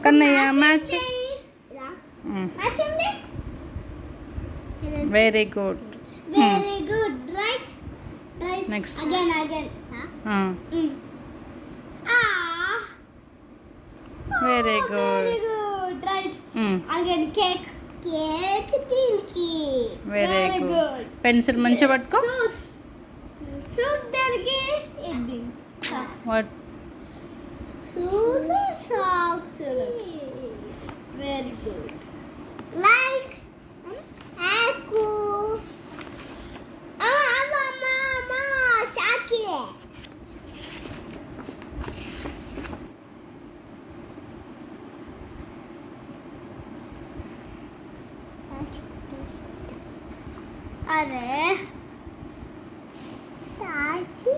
Kannayya match. Very good. Very good, right? Right. Next. Again. Ah. Very Very good. good, right? Mm. Again, cake. Cake, Tinky. Very good. Pencil మంచిగా పట్టుకో. Soup dergi. What? Susie socks. Very good. Like aku. Mama, Shaki. अरे ताशी